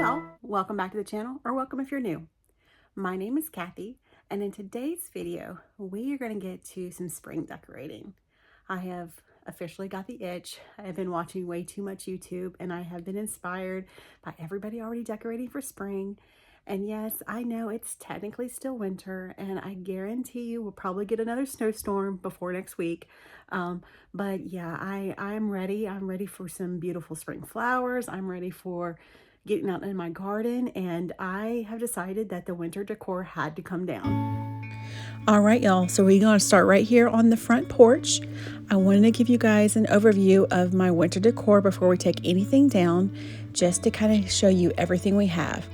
y'all, welcome back to the channel, or welcome if you're new. My name is Kathy, and in today's video, we are going to get to some spring decorating. I have officially got the itch. I have been watching way too much YouTube, and I have been inspired by everybody already decorating for spring. And yes, I know it's technically still winter, and I guarantee you we'll probably get another snowstorm before next week. But yeah, I'm ready. I'm ready for some beautiful spring flowers. I'm ready for getting out in my garden, and I have decided that the winter decor had to come down. All right, y'all, so we're going to start right here on the front porch. I wanted to give you guys an overview of my winter decor before we take anything down, just to kind of show you everything we have.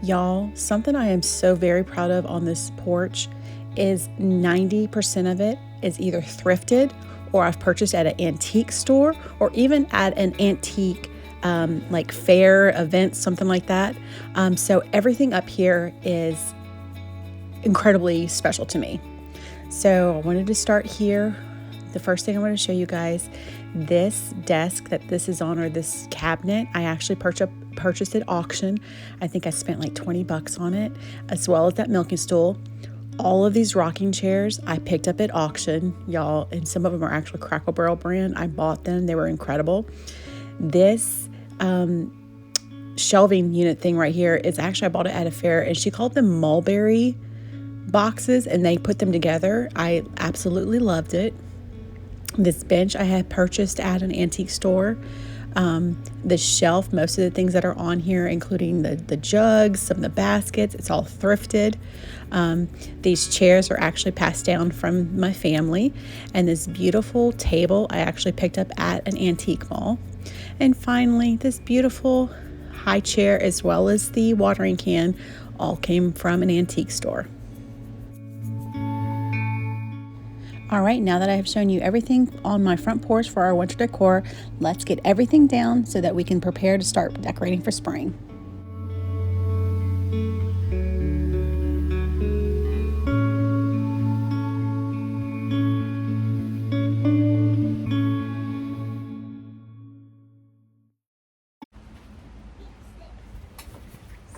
Y'all, something I am so very proud of on this porch is 90% of it is either thrifted or I've purchased at an antique store or even at an antique like fair event, something like that. So everything up here is incredibly special to me. So I wanted to start here. The first thing I want to show you guys, this desk that this is on, or this cabinet, I actually purchased at auction. I think I spent like 20 bucks on it, as well as that milking stool. All of these rocking chairs I picked up at auction, y'all, and some of them are actually Crackle Barrel brand. I bought them. They were incredible. This shelving unit thing right here is actually, I bought it at a fair, and she called them mulberry boxes, and they put them together. I absolutely loved it. This bench I had purchased at an antique store. The shelf, most of the things that are on here, including the jugs, some of the baskets, it's all thrifted. These chairs are actually passed down from my family. And this beautiful table I actually picked up at an antique mall. And finally, this beautiful high chair, as well as the watering can, all came from an antique store. All right, now that I have shown you everything on my front porch for our winter decor, let's get everything down so that we can prepare to start decorating for spring.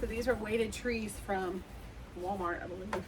So these are weighted trees from Walmart, I believe.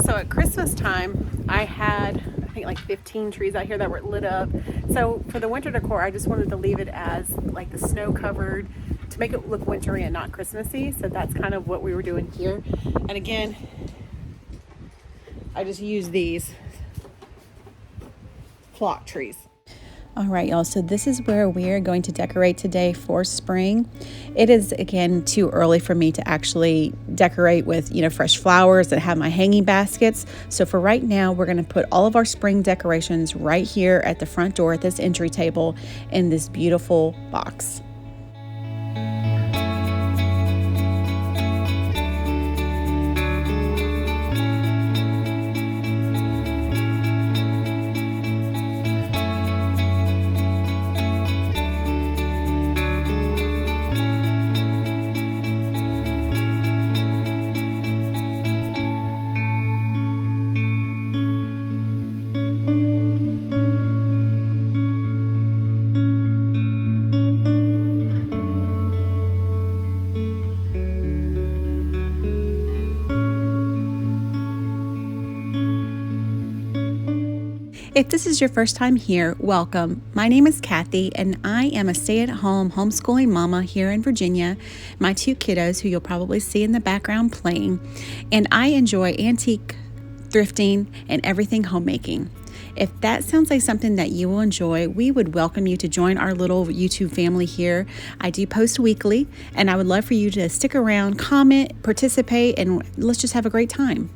So at Christmas time, I had, I think, like 15 trees out here that were lit up. So for the winter decor, I just wanted to leave it as like the snow covered to make it look wintry and not Christmassy. So that's kind of what we were doing here. And again, I just used these flock trees. All right, y'all, so this is where we are going to decorate today for spring. It is, again, too early for me to actually decorate with, fresh flowers and have my hanging baskets. So for right now, we're going to put all of our spring decorations right here at the front door at this entry table in this beautiful box. If this is your first time here, welcome. My name is Kathy, and I am a stay-at-home homeschooling mama here in Virginia. My 2 kiddos, who you'll probably see in the background playing, and I enjoy antique, thrifting, and everything homemaking. If that sounds like something that you will enjoy, we would welcome you to join our little YouTube family here. I do post weekly, and I would love for you to stick around, comment, participate, and let's just have a great time.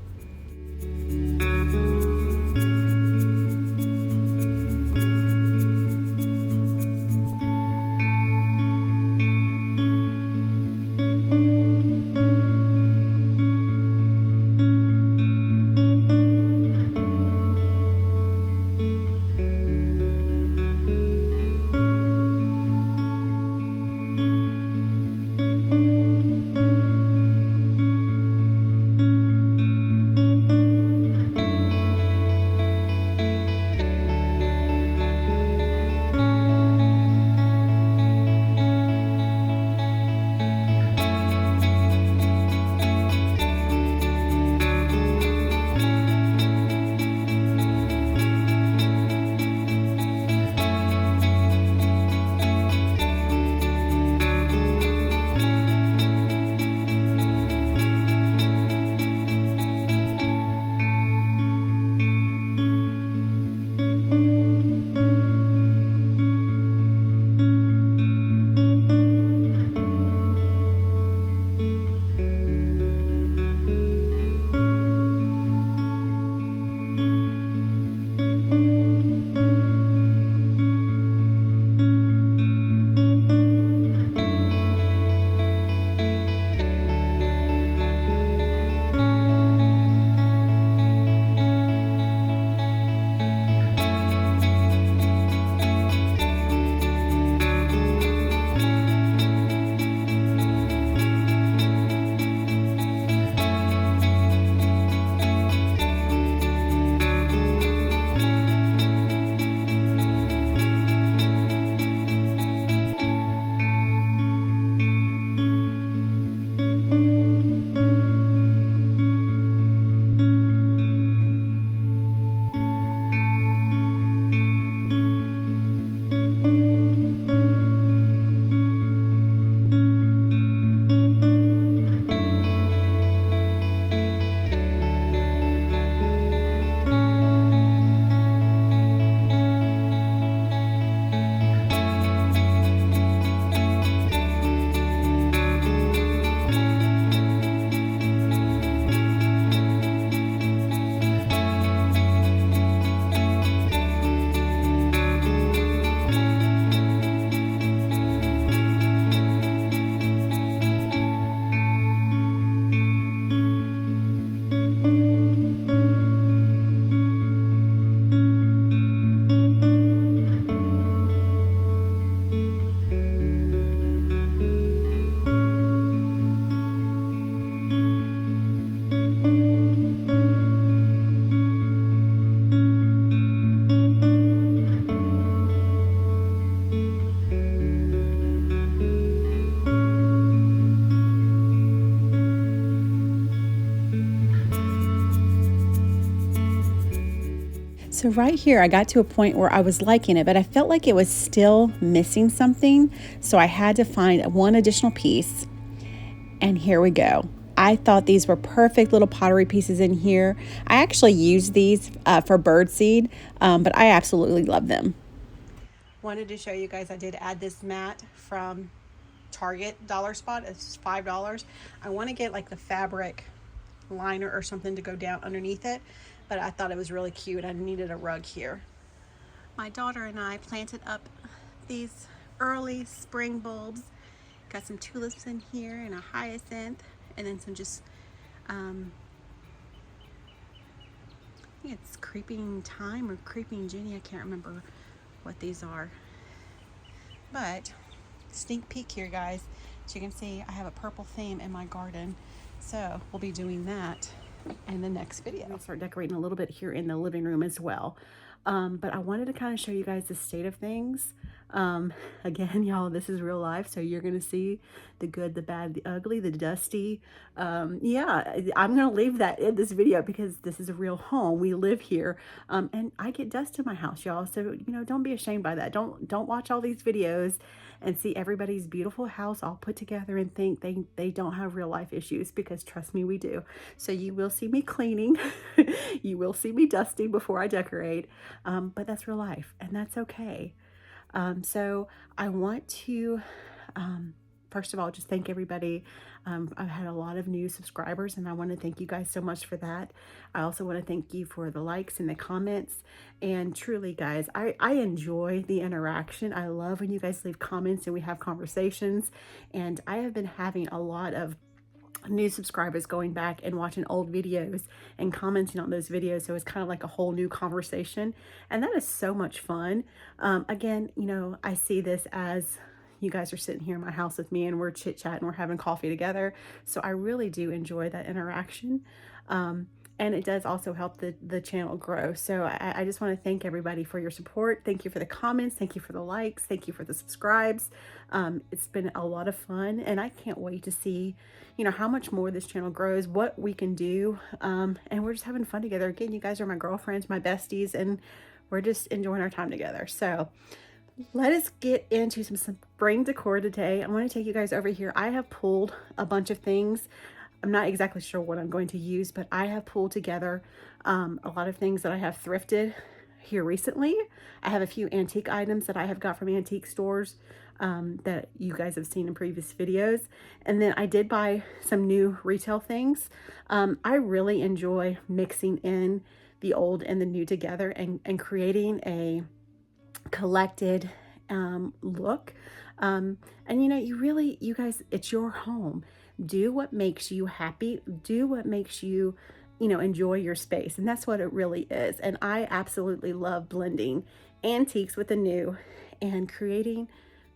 So right here, I got to a point where I was liking it, but I felt like it was still missing something. So I had to find one additional piece, and here we go. I thought these were perfect little pottery pieces in here. I actually used these for birdseed, but I absolutely love them. Wanted to show you guys, I did add this mat from Target dollar spot. It's $5. I want to get like the fabric liner or something to go down underneath it, but I thought it was really cute. I needed a rug here. My daughter and I planted up these early spring bulbs. Got some tulips in here and a hyacinth, and then some just I think it's creeping thyme or creeping Jenny. I can't remember what these are, but sneak peek here, guys. As you can see, I have a purple theme in my garden, so we'll be doing that in the next video. I'm gonna start decorating a little bit here in the living room as well. But I wanted to kind of show you guys the state of things. Again, y'all, this is real life, so you're gonna see the good, the bad, the ugly, the dusty. Yeah, I'm gonna leave that in this video because this is a real home. We live here, and I get dust in my house, y'all. So don't be ashamed by that. Don't watch all these videos and see everybody's beautiful house all put together and think they don't have real life issues, because trust me, we do. So you will see me cleaning, you will see me dusting before I decorate, but that's real life, and that's okay. So I want to, first of all, just thank everybody. I've had a lot of new subscribers, and I want to thank you guys so much for that. I also want to thank you for the likes and the comments. And truly, guys, I enjoy the interaction. I love when you guys leave comments and we have conversations. And I have been having a lot of new subscribers going back and watching old videos and commenting on those videos, so it's kind of like a whole new conversation, and that is so much fun. Again, I see this as you guys are sitting here in my house with me and we're chit-chatting, we're having coffee together, so I really do enjoy that interaction. And it does also help the channel grow. So I just want to thank everybody for your support. Thank you for the comments. Thank you for the likes. Thank you for the subscribes. It's been a lot of fun, and I can't wait to see, how much more this channel grows, what we can do. And we're just having fun together. Again, you guys are my girlfriends, my besties, and we're just enjoying our time together. So let us get into some spring decor today. I want to take you guys over here. I have pulled a bunch of things. I'm not exactly sure what I'm going to use, but I have pulled together a lot of things that I have thrifted here recently. I have a few antique items that I have got from antique stores that you guys have seen in previous videos. And then I did buy some new retail things. I really enjoy mixing in the old and the new together and creating a collected look. And you guys, it's your home. Do what makes you happy. Do what makes you, enjoy your space. And that's what it really is. And I absolutely love blending antiques with the new and creating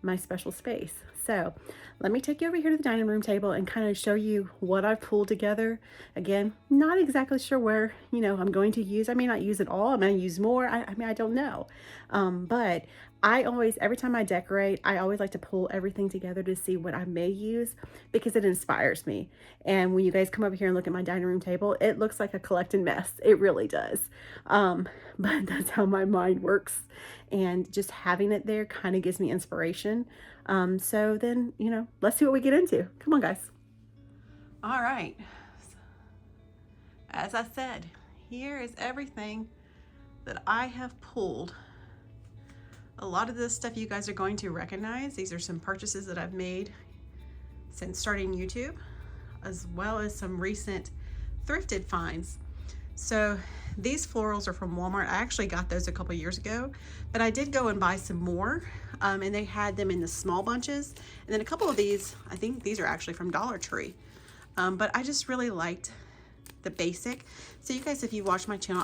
my special space. So let me take you over here to the dining room table and kind of show you what I've pulled together. Again, not exactly sure where, I'm going to use. I may not use it all. I may use more. I don't know. But I always, every time I decorate, I always like to pull everything together to see what I may use, because it inspires me. And when you guys come over here and look at my dining room table, it looks like a collected mess. It really does. But that's how my mind works. And just having it there kind of gives me inspiration. So then, let's see what we get into. Come on, guys. All right. As I said, here is everything that I have pulled. A lot of this stuff you guys are going to recognize. These are some purchases that I've made since starting YouTube, as well as some recent thrifted finds. So these florals are from Walmart. I actually got those a couple years ago, but I did go and buy some more, and they had them in the small bunches. And then a couple of these, I think these are actually from Dollar Tree. But I just really liked the basic. So you guys, if you watch my channel,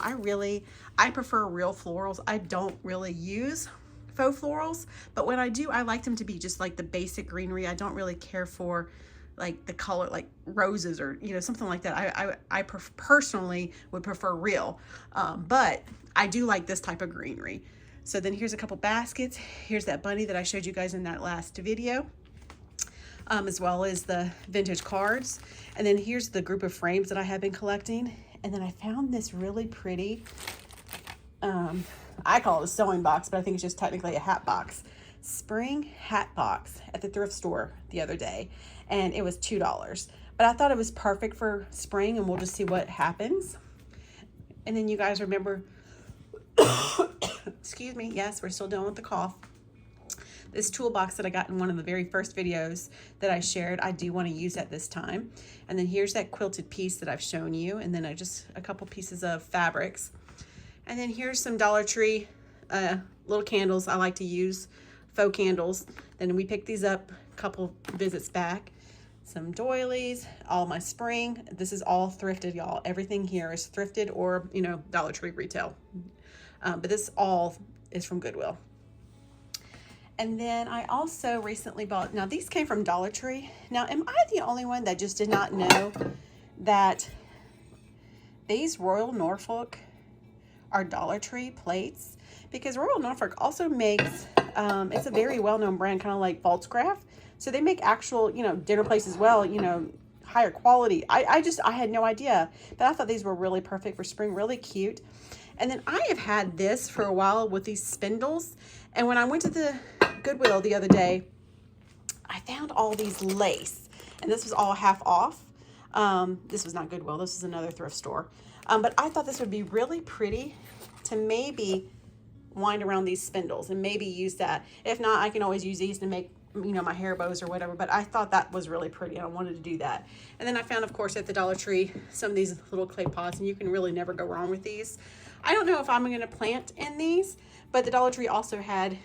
I prefer real florals. I don't really use faux florals, but when I do, I like them to be just like the basic greenery. I don't really care for like the color, like roses or something like that. I personally would prefer real, but I do like this type of greenery. So then here's a couple baskets. Here's that bunny that I showed you guys in that last video, as well as the vintage cards. And then here's the group of frames that I have been collecting. And then I found this really pretty, I call it a sewing box, but I think it's just technically a hat box. Spring hat box at the thrift store the other day, and it was $2. But I thought it was perfect for spring, and we'll just see what happens. And then you guys remember, excuse me, yes, we're still dealing with the cough. This toolbox that I got in one of the very first videos that I shared, I do want to use at this time. And then here's that quilted piece that I've shown you, and then just a couple pieces of fabrics. And then here's some Dollar Tree little candles I like to use, faux candles. Then we picked these up a couple visits back. Some doilies, all my spring. This is all thrifted, y'all. Everything here is thrifted or, Dollar Tree retail. But this all is from Goodwill. And then I also recently bought, now these came from Dollar Tree. Now, am I the only one that just did not know that these Royal Norfolk are Dollar Tree plates, because Royal Norfolk also makes, it's a very well-known brand, kind of like Volkscraft. So they make actual, you know, dinner plates as well, you know, higher quality. I had no idea, but I thought these were really perfect for spring, really cute. And then I have had this for a while with these spindles. And when I went to the Goodwill the other day, I found all these lace, and this was all half off. This was not Goodwill, this is another thrift store. But I thought this would be really pretty to maybe wind around these spindles and maybe use that. If not, I can always use these to make, you know, my hair bows or whatever, but I thought that was really pretty and I wanted to do that. And then I found, of course, at the Dollar Tree, some of these little clay pots, and you can really never go wrong with these. I don't know if I'm going to plant in these, but the Dollar Tree also had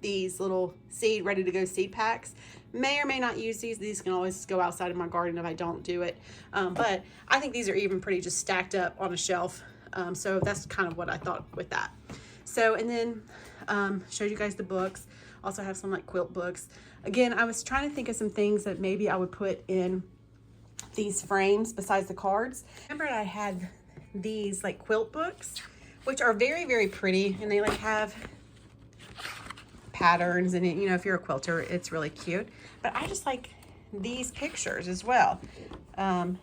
these little ready to go seed packs. May or may not use these. These can always go outside of my garden if I don't do it. But I think these are even pretty, just stacked up on a shelf. So that's kind of what I thought with that. So, and then showed you guys the books. Also have some like quilt books. Again, I was trying to think of some things that maybe I would put in these frames besides the cards. Remember I had these like quilt books, which are very, very pretty, and they like have patterns, and you know, if you're a quilter, it's really cute. But I just like these pictures as well.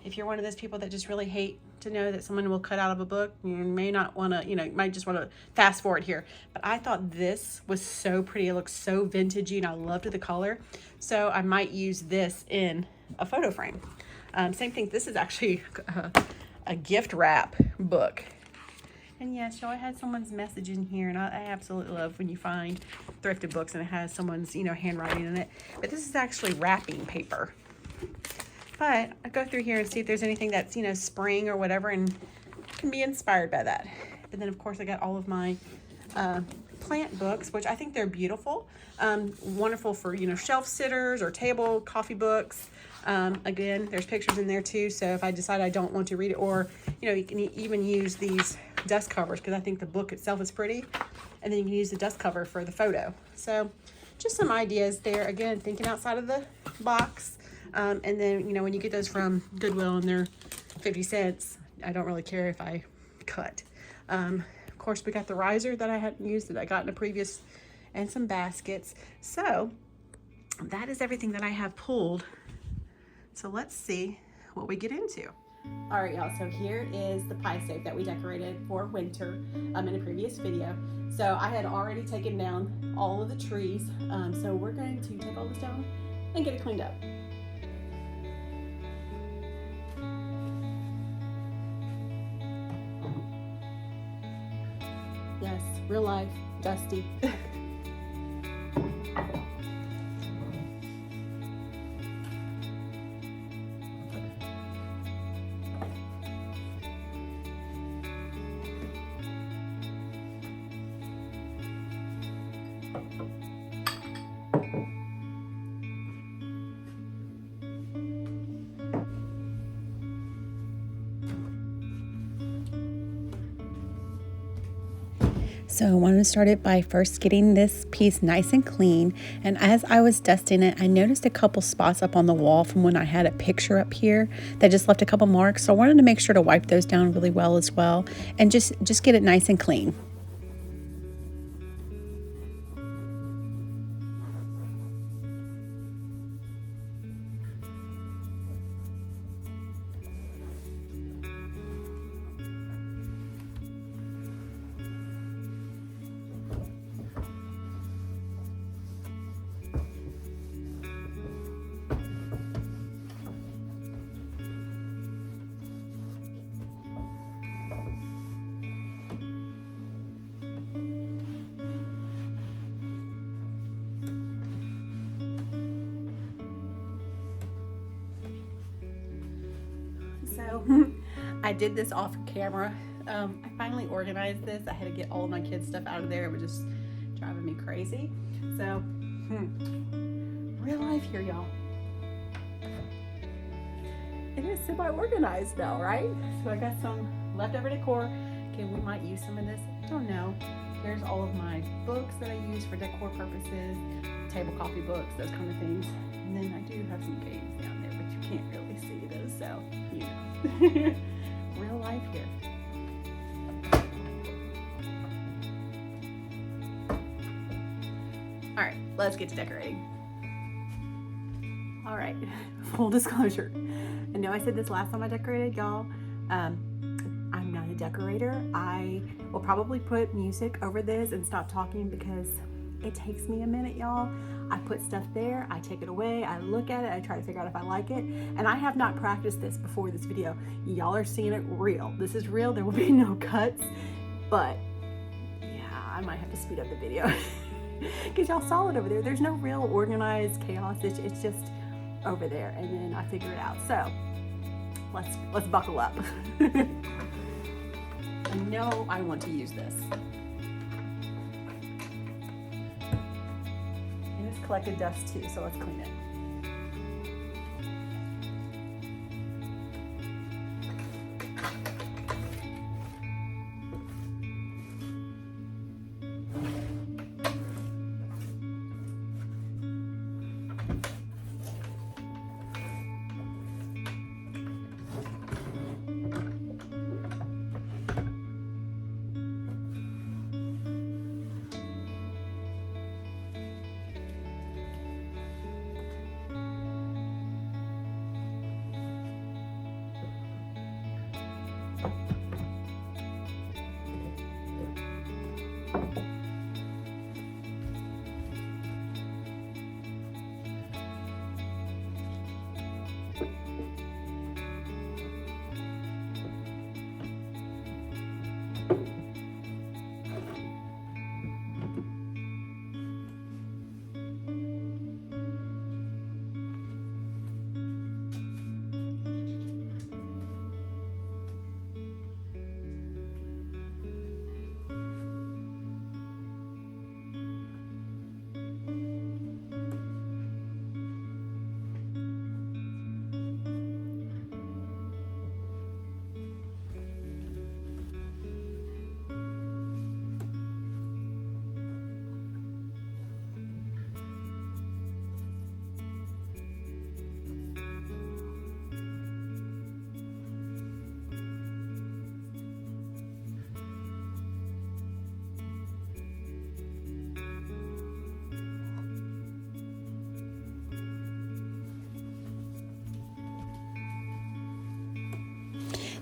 If you're one of those people that just really hate to know that someone will cut out of a book, you may not want to, you know, you might just want to fast forward here. But I thought this was so pretty. It looks so vintagey, and I loved the color. So I might use this in a photo frame. Same thing. This is actually a gift wrap book. And yes, so I had someone's message in here, and I absolutely love when you find thrifted books and it has someone's, you know, handwriting in it. But this is actually wrapping paper. But I go through here and see if there's anything that's, you know, spring or whatever, and can be inspired by that. And then, of course, I got all of my plant books, which I think they're beautiful. Wonderful for, you know, shelf sitters or table coffee books. Again, there's pictures in there too, so if I decide I don't want to read it, or, you know, you can even use these dust covers, because I think the book itself is pretty, and then you can use the dust cover for the photo. So just some ideas there. Again, thinking outside of the box. And then, you know, when you get those from Goodwill and they're 50 cents, I don't really care if I cut. Of course, we got the riser that I hadn't used that I got in a previous, and some baskets. So that is everything that I have pulled. So let's see what we get into. All right, y'all, so here is the pie stove that we decorated for winter in a previous video. So I had already taken down all of the trees. So we're going to take all this down and get it cleaned up. Yes, real life, dusty. So I wanted to start it by first getting this piece nice and clean. And as I was dusting it, I noticed a couple spots up on the wall from when I had a picture up here that just left a couple marks. So I wanted to make sure to wipe those down really well as well, and just get it nice and clean. So I did this off camera. I finally organized this. I had to get all of my kids' stuff out of there. It was just driving me crazy. So real life here, y'all. It is semi-organized now, right? So I got some leftover decor. Okay, we might use some of this. I don't know. Here's all of my books that I use for decor purposes, table coffee books, those kind of things. And then I do have some games down there, but you can't really see those, so you know. Real life here. All right, let's get to decorating. All right, full disclosure. I know I said this last time I decorated, y'all. I'm not a decorator. I will probably put music over this and stop talking because it takes me a minute, y'all. I put stuff there, I take it away, I look at it, I try to figure out if I like it. And I have not practiced this before this video. Y'all are seeing it real. This is real, there will be no cuts. But yeah, I might have to speed up the video. Because y'all saw it over there. There's no real organized chaos. It's just over there, and then I figure it out. So let's buckle up. I know I want to use this. And it's collected dust too, so let's clean it.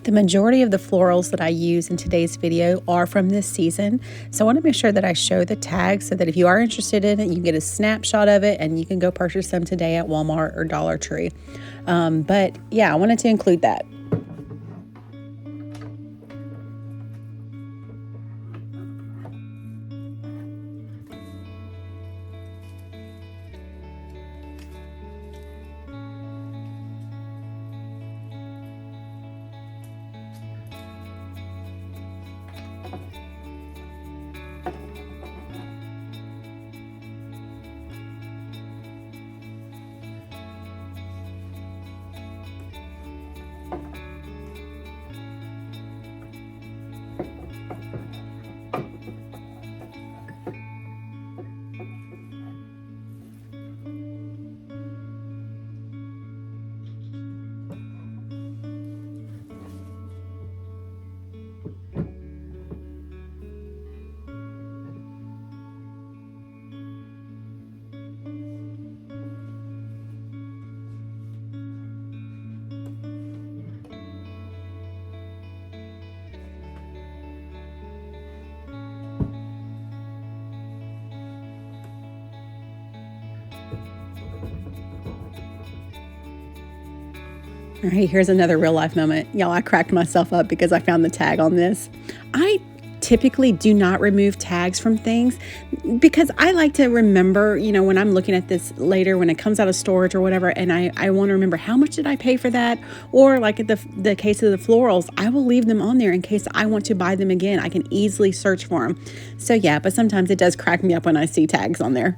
The majority of the florals that I use in today's video are from this season, so I want to make sure that I show the tags so that if you are interested in it, you can get a snapshot of it and you can go purchase them today at Walmart or Dollar Tree. But yeah, I wanted to include that. All right, here's another real life moment. Y'all, I cracked myself up because I found the tag on this. I typically do not remove tags from things because I like to remember, when I'm looking at this later, when it comes out of storage or whatever, and I want to remember how much did I pay for that? Or like at the case of the florals, I will leave them on there in case I want to buy them again. I can easily search for them. So yeah, but sometimes it does crack me up when I see tags on there.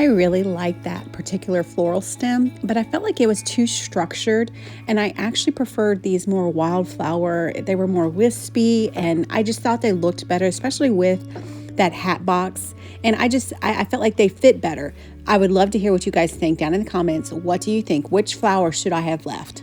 really like that particular floral stem, but I felt like it was too structured, and I actually preferred these more wildflower. They were more wispy, and I just thought they looked better, especially with that hat box. And I felt like they fit better. I would love to hear what you guys think down in the comments. What do you think? Which flower should I have left?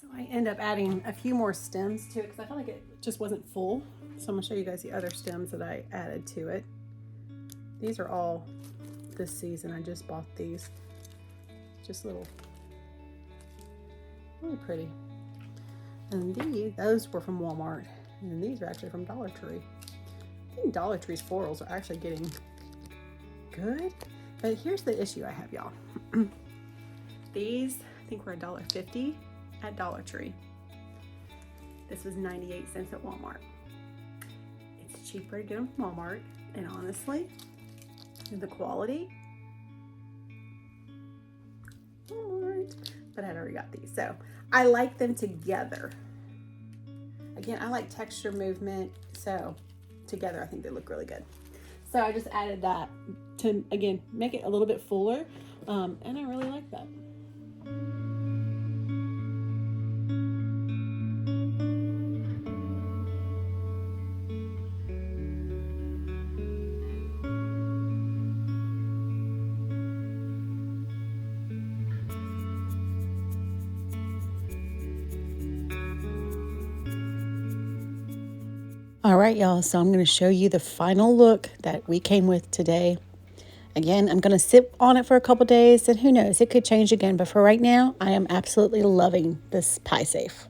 So I end up adding a few more stems to it because I felt like it just wasn't full. So I'm gonna show you guys the other stems that I added to it. These are all this season. I just bought these. Just little, really pretty. And those were from Walmart. And these are actually from Dollar Tree. I think Dollar Tree's florals are actually getting good. But here's the issue I have, y'all. These, I think were $1.50 at Dollar Tree. This was 98 cents at Walmart. It's cheaper to get them from Walmart. And honestly, the quality, Walmart. But I'd already got these. So I like them together. Again, I like texture movement. So together, I think they look really good. So I just added that to, again, make it a little bit fuller. And I really like that. All right, y'all, so I'm going to show you the final look that we came with today. Again, I'm going to sit on it for a couple days, and who knows, it could change again. But for right now, I am absolutely loving this pie safe.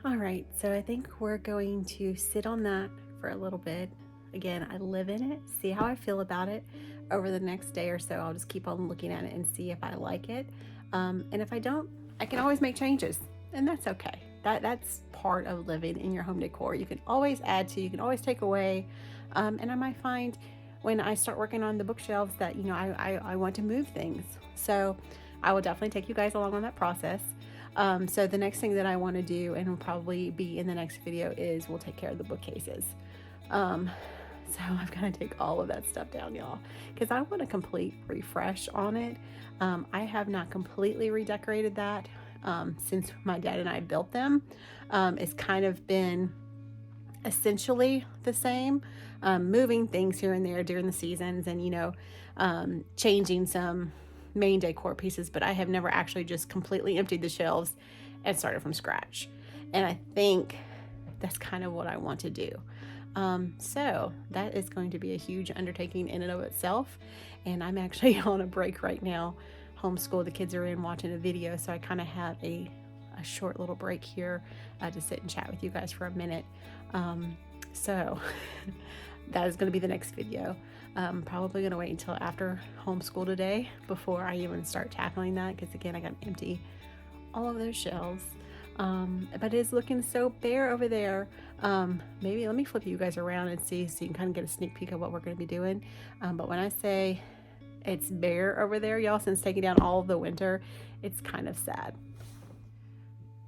All right, so I think we're going to sit on that for a little bit. Again, I live in it, see how I feel about it. Over the next day or so, I'll just keep on looking at it and see if I like it. And if I don't, I can always make changes, and that's okay. That's part of living in your home decor. You can always add to, you can always take away. And I might find when I start working on the bookshelves that, you know, I want to move things. So I will definitely take you guys along on that process. So the next thing that I want to do, and will probably be in the next video, is we'll take care of the bookcases. So I've got to take all of that stuff down, y'all, because I want a complete refresh on it. I have not completely redecorated that since my dad and I built them. It's kind of been essentially the same, moving things here and there during the seasons and, changing some main decor pieces, but I have never actually just completely emptied the shelves and started from scratch. And I think that's kind of what I want to do. So that is going to be a huge undertaking in and of itself. And I'm actually on a break right now. Homeschool, the kids are in watching a video, so I kind of have a short little break here to sit and chat with you guys for a minute. So that is going to be the next video. Probably going to wait until after homeschool today before I even start tackling that, because again, I got to empty all of those shelves. But it is looking so bare over there. Maybe let me flip you guys around and see so you can kind of get a sneak peek of what we're going to be doing. But when I say it's bare over there, y'all, since taking down all of the winter, it's kind of sad.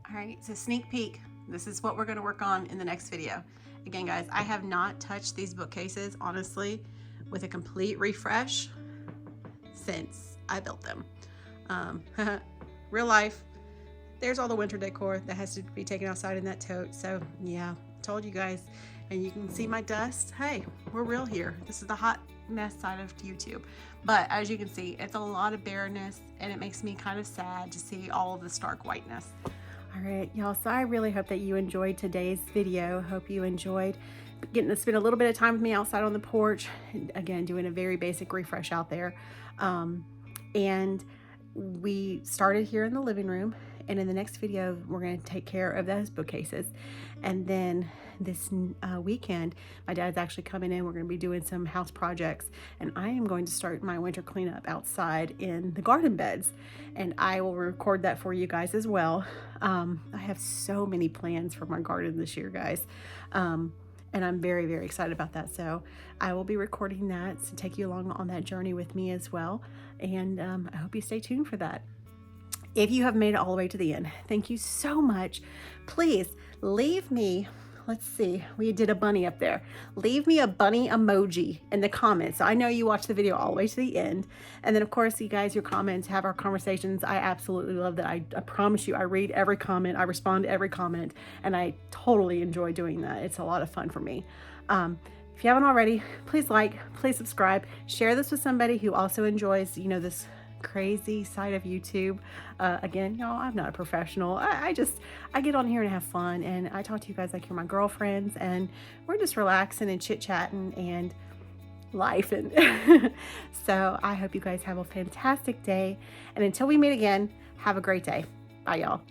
All right, so sneak peek. This is what we're going to work on in the next video. Again, guys, I have not touched these bookcases, honestly, with a complete refresh since I built them. Real life. There's all the winter decor that has to be taken outside in that tote. So yeah, told you guys. And you can see my dust. Hey, we're real here. This is the hot mess side of YouTube. But as you can see, it's a lot of bareness, and it makes me kind of sad to see all of the stark whiteness. All right, y'all, so I really hope that you enjoyed today's video. Hope you enjoyed getting to spend a little bit of time with me outside on the porch. And again, doing a very basic refresh out there. And we started here in the living room. And in the next video, we're going to take care of those bookcases. And then this weekend, my dad's actually coming in. We're going to be doing some house projects. And I am going to start my winter cleanup outside in the garden beds. And I will record that for you guys as well. I have so many plans for my garden this year, guys. And I'm very, very excited about that. So I will be recording that to take you along on that journey with me as well. And I hope you stay tuned for that. If you have made it all the way to the end, thank you so much. Please leave me, let's see, we did a bunny up there. Leave me a bunny emoji in the comments. So I know you watched the video all the way to the end. And then of course, you guys, your comments, have our conversations. I absolutely love that. I promise you, I read every comment. I respond to every comment, and I totally enjoy doing that. It's a lot of fun for me. If you haven't already, please like, please subscribe, share this with somebody who also enjoys, this crazy side of YouTube. Again, y'all, I'm not a professional. I get on here and have fun, and I talk to you guys like you're my girlfriends, and we're just relaxing and chit-chatting and life. And so I hope you guys have a fantastic day, and until we meet again, have a great day. Bye, y'all.